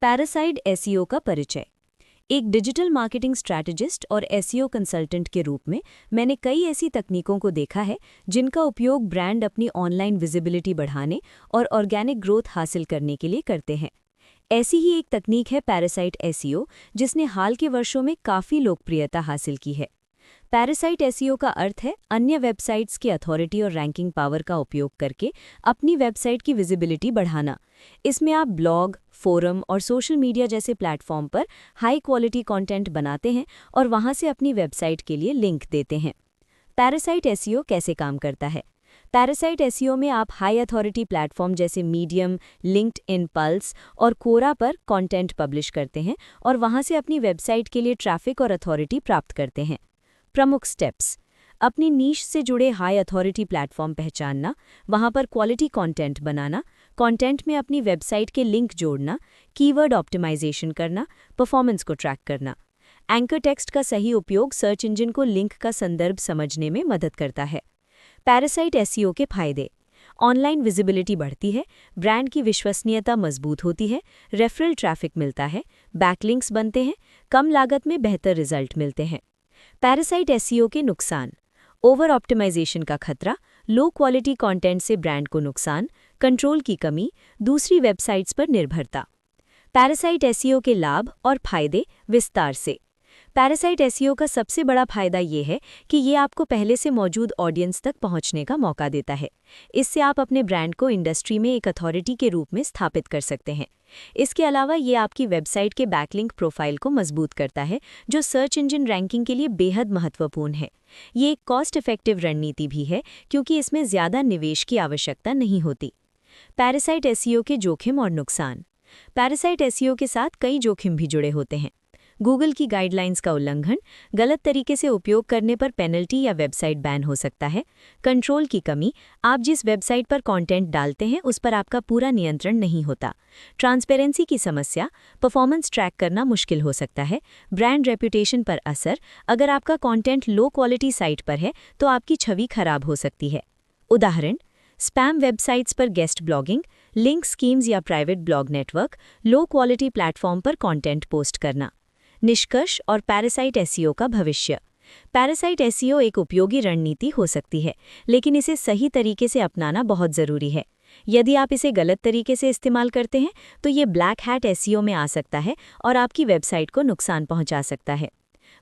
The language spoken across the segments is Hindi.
पैरासाइट एसईओ का परिचय। एक डिजिटल मार्केटिंग स्ट्रैटेजिस्ट और एसईओ कंसल्टेंट के रूप में मैंने कई ऐसी तकनीकों को देखा है जिनका उपयोग ब्रांड अपनी ऑनलाइन विजिबिलिटी बढ़ाने और ऑर्गेनिक ग्रोथ हासिल करने के लिए करते हैं। ऐसी ही एक तकनीक है पैरासाइट एसईओ, जिसने हाल के वर्षों में काफ़ी लोकप्रियता हासिल की है। पैरासाइट एसईओ का अर्थ है अन्य वेबसाइट्स की अथॉरिटी और रैंकिंग पावर का उपयोग करके अपनी वेबसाइट की विजिबिलिटी बढ़ाना। इसमें आप ब्लॉग, फोरम और सोशल मीडिया जैसे प्लेटफॉर्म पर हाई क्वालिटी कंटेंट बनाते हैं और वहां से अपनी वेबसाइट के लिए लिंक देते हैं। पैरासाइट एसईओ कैसे काम करता है? पैरासाइट एसईओ में आप हाई अथॉरिटी प्लेटफॉर्म जैसे मीडियम, लिंक्डइन, पल्स और कोरा पर कंटेंट पब्लिश करते हैं और वहां से अपनी वेबसाइट के लिए ट्रैफिक और अथॉरिटी प्राप्त करते हैं। प्रमुख स्टेप्स: अपनी नीश से जुड़े हाई अथॉरिटी प्लेटफॉर्म पहचानना, वहां पर क्वालिटी कंटेंट बनाना, कंटेंट में अपनी वेबसाइट के लिंक जोड़ना, कीवर्ड ऑप्टिमाइजेशन करना, परफॉर्मेंस को ट्रैक करना। एंकर टेक्स्ट का सही उपयोग सर्च इंजन को लिंक का संदर्भ समझने में मदद करता है। पैरासाइट एसईओ के फायदे: ऑनलाइन विजिबिलिटी बढ़ती है, ब्रांड की विश्वसनीयता मजबूत होती है, रेफरल ट्रैफिक मिलता है, बैकलिंक्स बनते हैं, कम लागत में बेहतर रिजल्ट मिलते हैं। पैरासाइट एसईओ के नुकसान: ओवर ऑप्टिमाइजेशन का खतरा, लो क्वालिटी कंटेंट से ब्रांड को नुकसान, कंट्रोल की कमी, दूसरी वेबसाइट्स पर निर्भरता। पैरासाइट एसईओ के लाभ और फायदे विस्तार से। पैरासाइट एसईओ का सबसे बड़ा फायदा ये है कि ये आपको पहले से मौजूद ऑडियंस तक पहुंचने का मौका देता है। इससे आप अपने ब्रांड को इंडस्ट्री में एक अथॉरिटी के रूप में स्थापित कर सकते हैं। इसके अलावा ये आपकी वेबसाइट के बैकलिंक प्रोफाइल को मजबूत करता है, जो सर्च इंजन रैंकिंग के लिए बेहद महत्वपूर्ण है। ये एक कॉस्ट इफेक्टिव रणनीति भी है क्योंकि इसमें ज़्यादा निवेश की आवश्यकता नहीं होती। पैरासाइट एसईओ के जोखिम और नुकसान। पैरासाइट एसईओ के साथ कई जोखिम भी जुड़े होते हैं। गूगल की गाइडलाइंस का उल्लंघन, गलत तरीके से उपयोग करने पर पेनल्टी या वेबसाइट बैन हो सकता है। कंट्रोल की कमी, आप जिस वेबसाइट पर कंटेंट डालते हैं उस पर आपका पूरा नियंत्रण नहीं होता। ट्रांसपेरेंसी की समस्या, परफॉर्मेंस ट्रैक करना मुश्किल हो सकता है। ब्रांड रेपुटेशन पर असर, अगर आपका कंटेंट लो क्वालिटी साइट पर है तो आपकी छवि खराब हो सकती है। उदाहरण: स्पैम वेबसाइट्स पर गेस्ट ब्लॉगिंग, लिंक स्कीम्स या private blog network, low quality platform पर कंटेंट पोस्ट करना। निष्कर्ष और पैरासाइट एसईओ का भविष्य। पैरासाइट एसईओ एक उपयोगी रणनीति हो सकती है, लेकिन इसे सही तरीके से अपनाना बहुत ज़रूरी है। यदि आप इसे गलत तरीके से इस्तेमाल करते हैं तो ये ब्लैक हैट एसईओ में आ सकता है और आपकी वेबसाइट को नुकसान पहुंचा सकता है।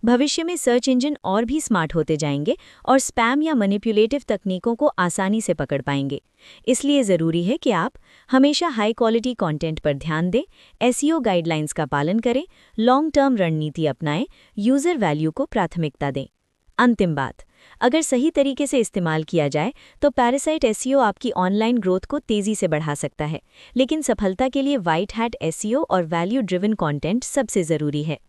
भविष्य में सर्च इंजन और भी स्मार्ट होते जाएंगे और स्पैम या मैनिपुलेटिव तकनीकों को आसानी से पकड़ पाएंगे। इसलिए ज़रूरी है कि आप हमेशा हाई क्वालिटी कंटेंट पर ध्यान दें, एसईओ गाइडलाइंस का पालन करें, लॉन्ग टर्म रणनीति अपनाएं, यूज़र वैल्यू को प्राथमिकता दें। अंतिम बात: अगर सही तरीके से इस्तेमाल किया जाए तो पैरासाइट एसईओ आपकी ऑनलाइन ग्रोथ को तेज़ी से बढ़ा सकता है, लेकिन सफलता के लिए वाइट हैट एसईओ और वैल्यू ड्रिवन कंटेंट सबसे ज़रूरी है।